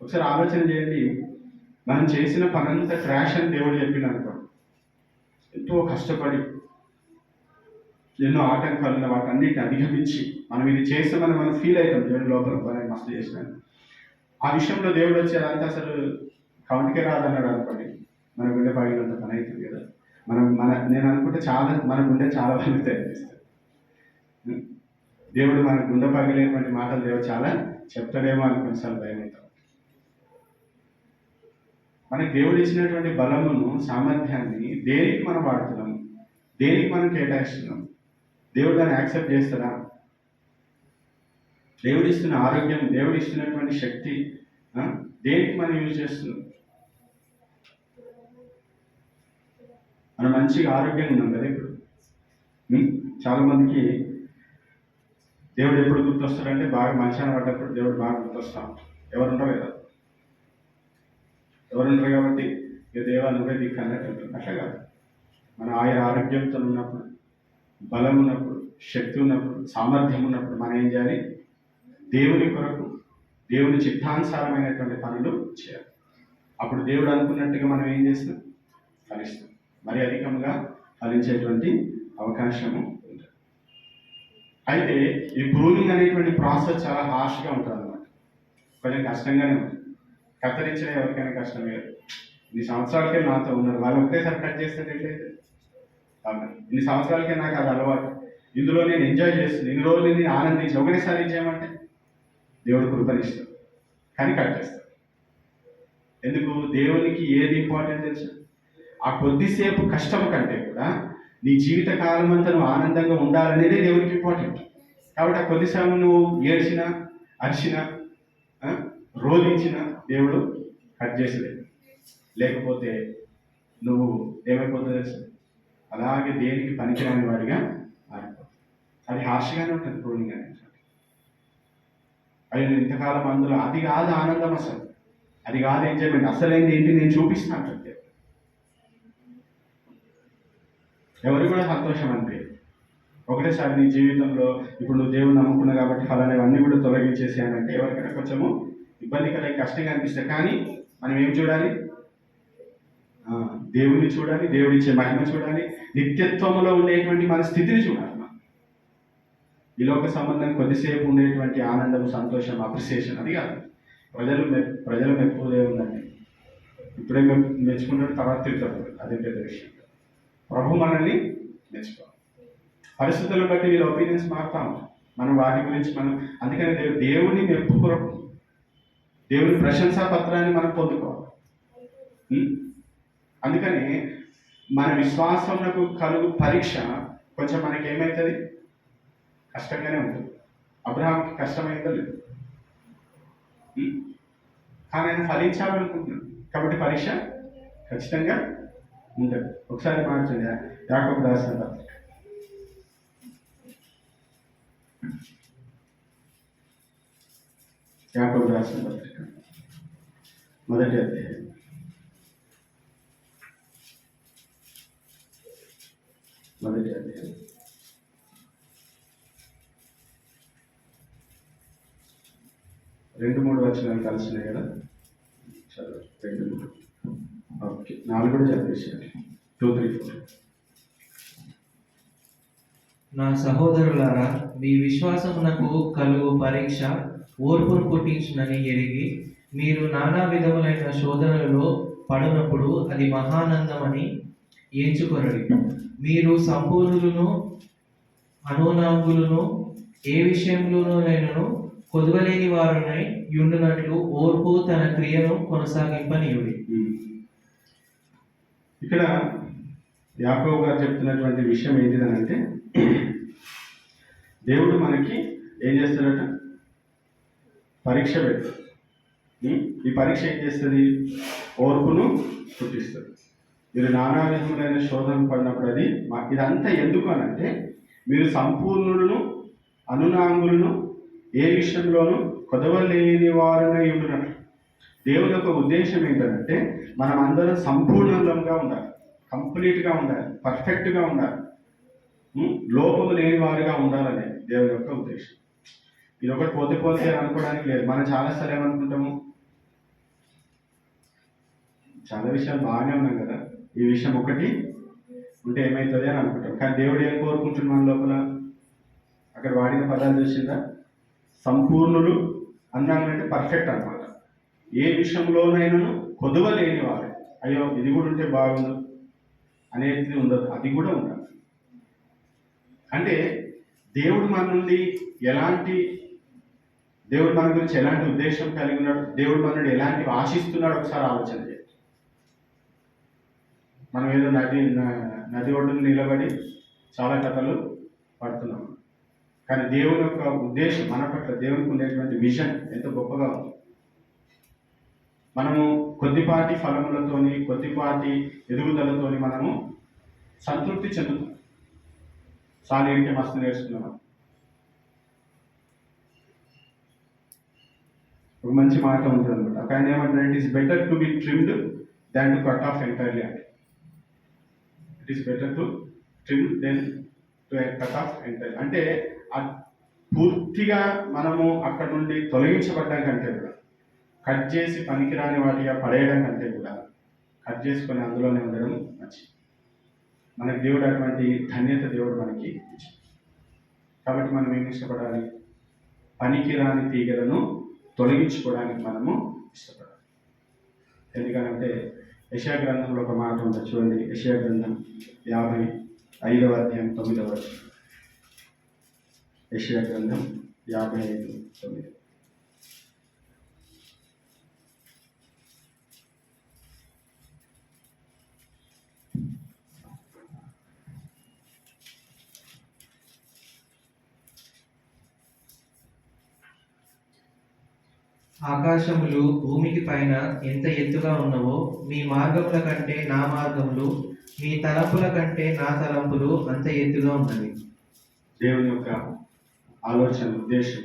ఒకసారి ఆలోచన చేయండి. మనం చేసిన పనంతా ట్రాష్ అని దేవుడు చెప్పింది అనుకోండి. ఎంతో కష్టపడి ఎన్నో ఆటంకాలు వాటన్నిటిని అధిగమించి మనం ఇది చేస్తామని మనం ఫీల్ అవుతాం. దేవుడి లోపల పని మస్తు చేసినాను. ఆ విషయంలో దేవుడు వచ్చి అదంతా అసలు కౌంట్కే రాదన్నాడు అనుకోండి, మన గుండె పగిలినంత పని అవుతుంది కదా. నేను అనుకుంటే మన గుండె చాలా పగిలితే అనిపిస్తుంది. దేవుడు మన గుండె పగిలేటువంటి మాటలు దేవుడు చాలా చెప్తాడేమో అని కొన్నిసార్లు భయం అవుతాం. మనకి దేవుడు ఇచ్చినటువంటి బలమును, సామర్థ్యాన్ని దేనికి మనం వాడుతున్నాం? దేనికి మనం కేటాయిస్తున్నాం? దేవుడు దాన్ని యాక్సెప్ట్ చేస్తాడా? దేవుడు ఇస్తున్న ఆరోగ్యం, దేవుడు ఇస్తున్నటువంటి శక్తి దేనికి మనం యూజ్ చేస్తున్నాం? మనం మంచిగా ఆరోగ్యంగా ఉన్నాం కదా ఇప్పుడు. చాలా మందికి దేవుడు ఎప్పుడు గుర్తొస్తాడంటే బాగా మంచాన పడ్డప్పుడు దేవుడు బాగా గుర్తొస్తాం. ఎవరుంటారు కదా, ఎవరుంటారు కాబట్టి ఇక దేవా నువ్వే దిక్కు అన్నట్టు ఉంటుంది. అట్లా కాదు. మన ఆరోగ్యంతో ఉన్నప్పుడు, బలం ఉన్నప్పుడు, శక్తి ఉన్నప్పుడు, సామర్థ్యం ఉన్నప్పుడు మనం ఏం చేయాలి? దేవుని కొరకు, దేవుని చిత్తానుసారమైనటువంటి పనులు చేయాలి. అప్పుడు దేవుడు అనుకున్నట్టుగా మనం ఏం చేస్తాం? ఫలిస్తాం. మరి అధికంగా ఫలించేటువంటి అవకాశము ఉంటుంది. అయితే ఈ ప్రూనింగ్ అనేటువంటి ప్రాసెస్ చాలా హార్ష్గా ఉంటుంది అనమాట, కొంచెం కష్టంగానే ఉంటుంది. కత్తిరించడం ఎవరికైనా కష్టమే కదా. ఇన్ని సంవత్సరాలకే నాతో ఉన్నారు, వాళ్ళు ఒకటేసారి కట్ చేస్తే ఎట్లయితే కాబట్టి ఇన్ని సంవత్సరాలకే నాకు అది అలవాటు, ఇందులో నేను ఎంజాయ్ చేస్తుంది, ఇన్ని రోజులు నేను ఆనందించి ఒకటేసారి చేయమంటే దేవుడు కృపనిస్తాడు, కానీ కట్ చేస్తాడు. ఎందుకు? దేవునికి ఏది ఇంపార్టెంట్ తెలుసు? ఆ కొద్దిసేపు కష్టం కంటే కూడా నీ జీవిత కాలం అంతా నువ్వు ఆనందంగా ఉండాలనేదే దేవునికి ఇంపార్టెంట్. కాబట్టి ఆ కొద్దిసేపు నువ్వు ఏడ్చినా, అరిచినా, రోధించినా దేవుడు కట్ చేసలేదు. లేకపోతే నువ్వు ఏమైపోతుంది తెలుసు? అలాగే దేనికి పనికిరాని వాడిగా మారిపోతుంది. అది హార్ష్గానే ఉంటుంది ప్రూనింగ్ అనేది. అవి నేను ఇంతకాలం అందులో అది కాదు ఆనందం, అసలు అది కాదు ఎంజాయ్మెంట్, అసలైంది ఏంటి నేను చూపిస్తాను అంటే ఎవరు కూడా సంతోషం అంటే ఒకటేసారి నీ జీవితంలో ఇప్పుడు నువ్వు దేవుని నమ్ముకున్నావు కాబట్టి ఫలానవన్నీ కూడా తొలగించేసానంటే ఎవరికైనా కొంచెము ఇబ్బందికర కష్టంగా అనిపిస్తాయి. కానీ మనం ఏం చూడాలి? దేవుని చూడాలి, దేవుడిచ్చే మహిమ చూడాలి, నిత్యత్వంలో ఉండేటువంటి మన స్థితిని చూడాలి. ఈ లోక సంబంధం కొద్దిసేపు ఉండేటువంటి ఆనందం, సంతోషం, అప్రిసియేషన్ అది కాదు. ప్రజలు మెప్పుదే ఉందండి. ఇప్పుడే మెచ్చుకుంటారు, తర్వాత తిరుగుతారు, అదే పెద్ద విషయం. ప్రభు మనల్ని మెచ్చుకోవాలి. పరిస్థితులను బట్టి వీళ్ళ ఒపీనియన్స్ మారుతాం, మనం వాటి గురించి అందుకని దేవుని మెప్పుకోవడం, దేవుని ప్రశంసా పత్రాన్ని మనం పొందుకోవాలి. అందుకని మన విశ్వాసమునకు కలుగు పరీక్ష కొంచెం మనకి ఏమవుతుంది? కష్టంగానే ఉంటుంది. అబ్రహాంకి కష్టమైందో లేదు, కానీ ఆయన ఫలించాలనుకుంటున్నాడు కాబట్టి పరీక్ష ఖచ్చితంగా ఉండదు. ఒకసారి మార్చండి, యాకోబు రాసిన పత్రిక మొదటి అధ్యాయం 2-3 వచనాలు కలిసినాయి కదా, చదువు. 2-3 ఓకే, 4 కూడా చదివేసారు. 2-3-4. నా సహోదరులారా, మీ విశ్వాసమునకు కలుగు పరీక్ష ఓర్పును పుట్టించునని ఎరిగి మీరు నానా విధములైన శోధనలలో పడినప్పుడు అది మహానందమని ఎంచుకొనడి. మీరు సంపూర్ణులను అనునాంగులను ఏ విషయంలోనైనను కొదవలేని వారునై యుండునట్లు ఓర్పు తన క్రియను కొనసాగింపనీయుడి. ఇక్కడ యాకోబు గారు చెప్తున్నటువంటి విషయం ఏంటిదనంటే, దేవుడు మనకి ఏం చేస్తాడట? పరీక్ష పెడతాడు. ఈ పరీక్ష ఏం చేస్తుంది? ఓర్పును పుట్టిస్తుంది. మీరు నానా విధములైన శోధన పడినప్పుడు అది ఇదంతా ఎందుకు అనంటే, మీరు సంపూర్ణులను అనునాంగులను ఏ విషయంలోనూ కొదవలేని వారునై ఉండునట్లు. దేవుని యొక్క ఉద్దేశం ఏంటంటే, మనం అందరం సంపూర్ణంగా ఉండాలి, కంప్లీట్గా ఉండాలి, పర్ఫెక్ట్గా ఉండాలి, లోపము లేని వారుగా ఉండాలనే దేవుని యొక్క ఉద్దేశం. ఇది ఒకటి పోతే అనుకోవడానికి లేదు. మనం చాలాసార్లు ఏమనుకుంటాము, చాలా విషయాలు బాగానే ఉన్నాం కదా, ఈ విషయం ఒకటి ఉంటే ఏమవుతుంది అని అనుకుంటాం. కానీ దేవుడు ఏం కోరుకుంటున్నాడు మన లోపల? అక్కడ వాడిన పదాలు చూసిందా? సంపూర్ణులు అన్నామంటే పర్ఫెక్ట్ అనమాట. ఏ విషయంలోనైనా కొదవలేని వారు, అయ్యో ఇది కూడా ఉంటే బాగుండు అనేది ఉండదు, అది కూడా ఉండాలి. అంటే దేవుడు మన గురించి ఎలాంటి ఉద్దేశం కలిగి ఉన్నాడు, దేవుడు మన నుండి ఎలాంటివి ఆశిస్తున్నాడు ఒకసారి ఆలోచన చేయాలి. మనం ఏదో నది ఒడ్డున నిలబడి చాలా కథలు పడుతున్నాం, కానీ దేవుని యొక్క ఉద్దేశం మన పట్ల, దేవునికి ఉండేటువంటి విజన్ ఎంతో గొప్పగా ఉంది. మనము కొద్దిపాటి ఫలములతోని, కొద్దిపాటి ఎదుగుదలతోని మనము సంతృప్తి చెందుతాం. సాలీడికి మస్తు నేర్చుకున్నాం. ఒక మంచి మాట ఉంటుంది అనమాట. ఒక ఆయన ఏమంటారు, it is better to be trimmed than to cut off entirely అంటే. It is better to trim than to cut off entirely అంటే పూర్తిగా మనము అక్కడ నుండి తొలగించబడ్డం కంటే కూడా, కట్ చేసి పనికిరాని వాటిగా పడేయడం కంటే కూడా కట్ చేసుకొని అందులోనే ఉండడం మంచిది. మనకి దేవుడు అటువంటి ధన్యత దేవుడు మనకి ఇచ్చాడు. కాబట్టి మనం ఏం ఇష్టపడాలి? పనికిరాని తీగలను తొలగించుకోవడానికి మనము ఇష్టపడాలి. ఎందుకంటే యెషయా గ్రంథంలో ఒక మాట ఉంటుంది చూడండి. యెషయా గ్రంథం 55వ అధ్యాయం 9వ వచనం. యెషయా గ్రంథం 55:9. ఆకాశములు భూమికి పైన ఎంత ఎత్తుగా ఉన్నవో మీ మార్గముల కంటే నా మార్గములు, మీ తలంపుల కంటే నా తలంపులు అంత ఎత్తుగా ఉన్నవి. దేవుని యొక్క ఆలోచన, ఉద్దేశం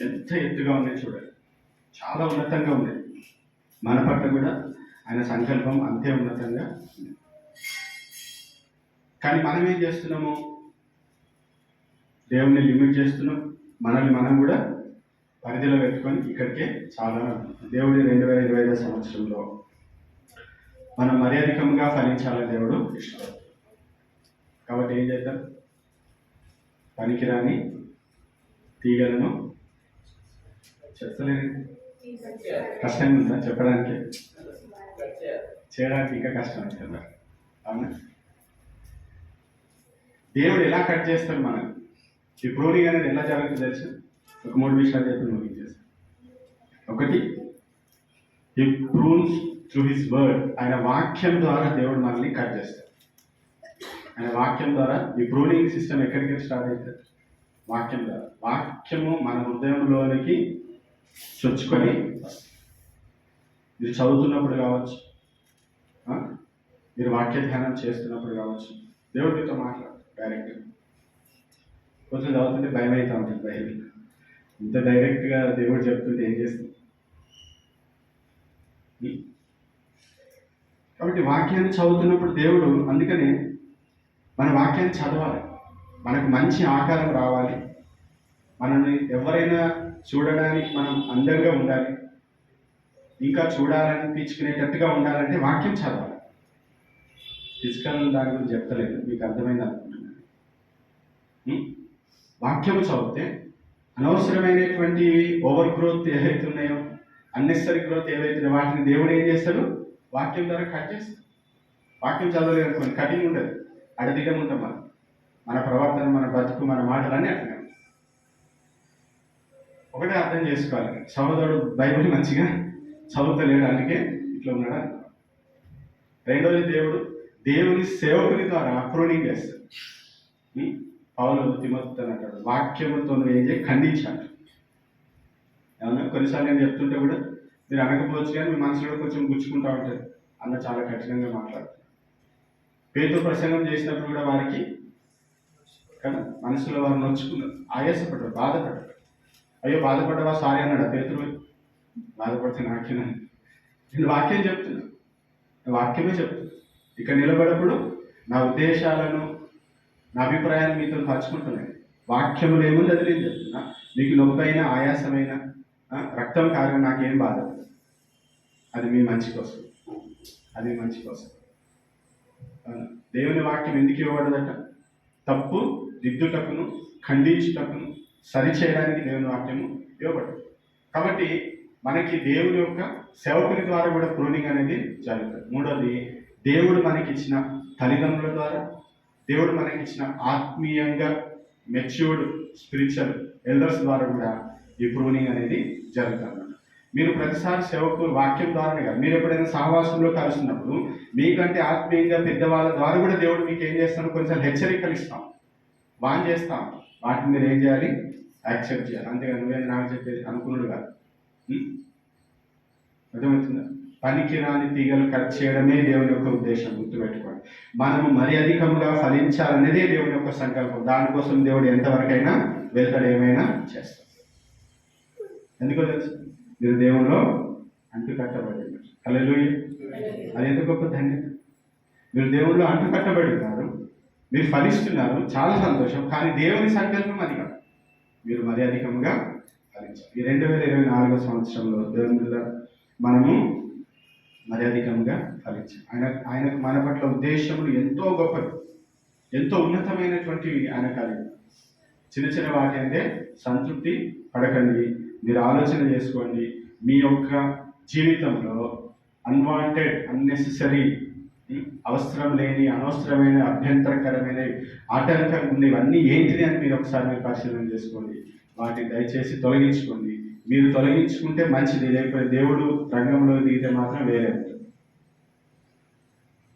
ఎంత ఎత్తుగా ఉన్నాయి చూడండి. చాలా ఉన్నతంగా ఉంది. మన పట్ల కూడా ఆయన సంకల్పం అంతే ఉన్నతంగా ఉంది. కానీ మనం ఏం చేస్తున్నాము? దేవుణ్ణి లిమిట్ చేస్తున్నాం. మనల్ని మనం కూడా పరిధిలో పెట్టుకొని ఇక్కడికే చాలా దేవుడి 2025 సంవత్సరంలో మనం మర్యాదికంగా ఫలించాలని దేవుడు ఇష్టపడతాడు. కాబట్టి ఏం చేద్దాం? పనికిరాని తీగలను చెప్తలేదు. కష్టంగా ఉందా చెప్పడానికి? చేయడానికి ఇంకా కష్టం అవుతుందా? అవునా? దేవుడు ఎలా కట్ చేస్తాడు మనం? ఈ ప్రూనింగ్ అనేది ఎలా జరుగుతుంది తెలుసు? ఒక 3 విషయాలు చెప్పి ముగించేస్తాను. ఒకటి, హి ప్రూన్స్ త్రూ హిస్ వర్డ్. ఆయన వాక్యం ద్వారా దేవుడు మనల్ని కట్ చేస్తాడు. ఆయన వాక్యం ద్వారా ఈ ప్రూనింగ్ సిస్టమ్ ఎక్కడికి స్టార్ట్ అవుతుంది? వాక్యం ద్వారా. వాక్యము మన హృదయంలోనికి చొచ్చుకొని మీరు చదువుతున్నప్పుడు కావచ్చు, మీరు వాక్య ధ్యానం చేస్తున్నప్పుడు కావచ్చు, దేవుడితో మాట్లాడు డైరెక్ట్గా. కొంచెం చదువుతుంటే భయం అవుతూ ఉంటుంది. బైబిల్ ఇంత డైరెక్ట్గా దేవుడు చెప్తుంటే ఏం చేస్తుంది? కాబట్టి వాక్యాన్ని చదువుతున్నప్పుడు దేవుడు, అందుకనే మన వాక్యాన్ని చదవాలి. మనకు మంచి ఆకారం రావాలి. మనల్ని ఎవరైనా చూడడానికి మనం అందంగా ఉండాలి, ఇంకా చూడాలనిపించుకునేటట్టుగా ఉండాలంటే వాక్యం చదవాలి. ఫిజికల్ దాని గురించి చెప్తలేదు, మీకు అర్థమైంది అనుకుంటున్నాను. వాక్యము చదివితే అనవసరమైనటువంటి ఓవర్ గ్రోత్ ఏవైతే ఉన్నాయో, అన్నెసరీ గ్రోత్ ఏవైతున్నాయో వాటిని దేవుడు ఏం చేస్తాడు? వాక్యం ద్వారా కట్ చేస్తాడు. వాక్యం చదవలేదు అనుకోండి, కటింగ్ ఉండదు, అడదిగా ఉంటాం. మన ప్రవర్తన, మన బతుకు, మన మాటలన్నీ అట్లా. ఒకటే అర్థం చేసుకోవాలి, సహోదరుడు బైబిల్ మంచిగా చదువుతలేడు అందుకే ఇట్లా ఉన్నాడు అనుకో. రెండోది, దేవుని సేవకుని ద్వారా ప్రూనింగ్ చేస్తాడు. పౌలు తిమోతితో అంటాడు, వాక్యముతో నువ్వు ఏం చేయి? ఖండించాలి. ఏమన్నా కొన్నిసార్లు నేను చెప్తుంటే కూడా మీరు అనకపోవచ్చు, కానీ మీ మనసులో కొంచెం గుచ్చుకుంటూ ఉంటుంది. అన్న చాలా కఠినంగా మాట్లాడుతారు. పేతురు ప్రసంగం చేసినప్పుడు కూడా వారికి కదా మనసులో వారు నొచ్చుకున్నారు, ఆయాసపడ్డారు, బాధపడ్డారు. అయ్యో బాధపడ్డావా? సారీ అన్నాడు పేతురు. బాధపడితే నాకేనా? నేను వాక్యం చెప్తున్నా, వాక్యమే చెప్తున్నా. ఇక్కడ నిలబడప్పుడు నా ఉద్దేశాలను, నా అభిప్రాయాన్ని మీతో పంచుకుంటున్నాను. వాక్యములు ఏముంది అది నేను చెప్తున్నా. మీకు నొప్పైన, ఆయాసమైన, రక్తం కారణం నాకేం బాధ, అది మీ మంచి కోసం, అది మీ మంచి కోసం. దేవుని వాక్యం ఎందుకు ఇవ్వబడదట? తప్పు దిద్దుటకును, ఖండించుటకును, సరిచేయడానికి దేవుని వాక్యము ఇవ్వబడదు. కాబట్టి మనకి దేవుని యొక్క సేవకుని ద్వారా కూడా ప్రూనింగ్ అనేది జరుగుతుంది. మూడోది, దేవుడు మనకిచ్చిన తల్లిదండ్రుల ద్వారా, దేవుడు మనకిచ్చిన ఆత్మీయంగా మెచ్యూర్డ్ స్పిరిచువల్ ఎల్డర్స్ ద్వారా కూడా ఈ ప్రూనింగ్ అనేది జరుగుతుంది. మీరు ప్రతిసారి సేవకులు వాక్యం ద్వారానే కాదు, మీరు ఎప్పుడైనా సహవాసంలో కలుస్తున్నప్పుడు మీకంటే ఆత్మీయంగా పెద్దవాళ్ళ ద్వారా కూడా దేవుడు మీకు ఏం చేస్తాడు? కొంచెం హెచ్చరికలు ఇస్తాం, వాన్ చేస్తాం. వాటిని మీరు ఏం చేయాలి? యాక్సెప్ట్ చేయాలి. అంతేగాని నువ్వేది నాకు చెప్పేది అనుకున్నాడు కాదు. అర్థమవుతుందా? పనికిరాని తీగలు కట్ చేయడమే దేవుని యొక్క ఉద్దేశం, గుర్తుపెట్టుకోండి. మనము మరి అధికంగా ఫలించాలనేదే దేవుని యొక్క సంకల్పం. దానికోసం దేవుడు ఎంతవరకైనా వెళ్తాడు, ఏమైనా చేస్తాడు. ఎందుకో తెలుసు? మీరు దేవునిలో అంటు కట్టబడి ఉన్నారు. హల్లెలూయా! అది ఎంత గొప్ప ధన్యత. మీరు దేవునిలో అంటు కట్టబడి ఉన్నారు, మీరు ఫలిస్తున్నారు, చాలా సంతోషం. కానీ దేవుని సంకల్పం అది కాదు, మీరు మరి అధికంగా ఫలించాలి. ఈ 2024 సంవత్సరంలో దేవుని మనము మరి అధికంగా ఫలించాలి. ఆయనకు మన పట్ల ఉద్దేశములు ఎంతో గొప్పవి, ఎంతో ఉన్నతమైనటువంటివి ఆయన కలిగి. చిన్న చిన్న వాటి అంటే సంతృప్తి పడకండి. మీరు ఆలోచన చేసుకోండి, మీ యొక్క జీవితంలో అన్వాంటెడ్, అన్నెసెసరీ, అవసరం లేని, అనవసరమైన, అభ్యంతరకరమైన, ఆటంకంగా ఉన్నవన్నీ ఏంటిది అని మీరు ఒకసారి మీరు పరిశీలన చేసుకోండి. వాటిని దయచేసి తొలగించుకోండి. మీరు తొలగించుకుంటే మంచిది, లేకపోతే దేవుడు రంగంలో దిగితే మాత్రం వేరే ఉంటుంది.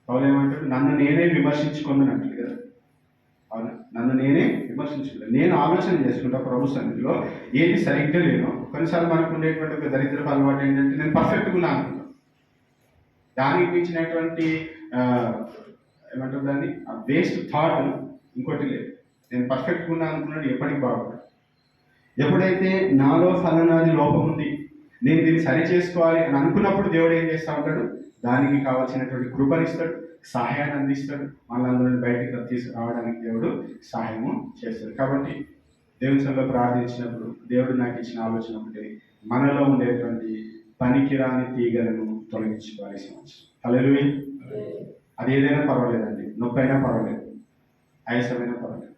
పౌలు ఏమంటాడు? నన్ను నేనే విమర్శించుకుందని అంటాడు కదా. అవును, నన్ను నేనే విమర్శించుకుంటాను. నేను ఆలోచన చేసుకుంటా ప్రభు సన్నిధిలో ఏది సరిగ్గా లేనో. కొన్నిసార్లు మనకు ఉండేటువంటి ఒక దరిద్రపు అలవాటు ఏంటంటే నేను పర్ఫెక్ట్గా ఉన్నా అనుకుంటాను. దానికి మించినటువంటి ఏమంటారు దాన్ని, వేస్ట్ థాట్ ఇంకోటి లేదు. నేను పర్ఫెక్ట్గా ఉన్నా అనుకున్నాడు, ఎప్పటికి బాగుంటాడు. ఎప్పుడైతే నాలో ఫలనాది లోపం ఉంది, నేను దీన్ని సరి చేసుకోవాలి అని అనుకున్నప్పుడు దేవుడు ఏం చేస్తూ ఉంటాడు? దానికి కావాల్సినటువంటి కృపనిస్తాడు, సహాయాన్ని అందిస్తాడు, మళ్ళీ అందులో బయటకు తీసుకురావడానికి దేవుడు సహాయము చేస్తాడు. కాబట్టి దేవుని సన్నిధిలో ప్రార్థించినప్పుడు దేవుడు నాకు ఇచ్చిన ఆలోచన ఒకటి, మనలో ఉండేటువంటి పనికిరాని తీగలను తొలగించుకోవాలి ఈ సంవత్సరం. హల్లెలూయా. అది ఏదైనా పర్వాలేదండి, నొప్పి అయినా పర్వాలేదు, ఆయాసమైనా పర్వాలేదు.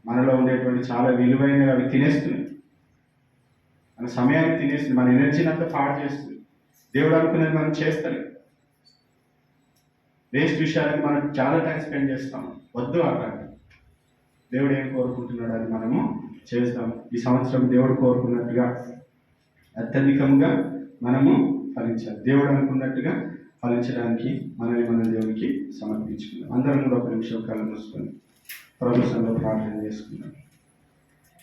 మనలో ఉండేటువంటి చాలా విలువైనవి అవి తినేస్తున్నాయి, మన సమయాన్ని తినేస్తుంది, మన ఎనర్జీని అంతా పాడు చేస్తుంది. దేవుడు అనుకునేది మనం చేస్తలేదు. వేస్ట్ విషయాలకు మనం చాలా టైం స్పెండ్ చేస్తాం. వద్దు అట్లాంటి. దేవుడు ఏం కోరుకుంటున్నాడు అది మనము చేస్తాం. ఈ సంవత్సరం దేవుడు కోరుకున్నట్టుగా అత్యధికంగా మనము ఫలించాలి. దేవుడు అనుకున్నట్టుగా ఫలించడానికి మనల్ని మన దేవునికి సమర్పించుకుందాం. అందరం కూడా ఒక నిమిషం కళ్ళు మూసుకొని ప్రభు సన్నిధిలో ప్రార్థన చేసుకుందాం.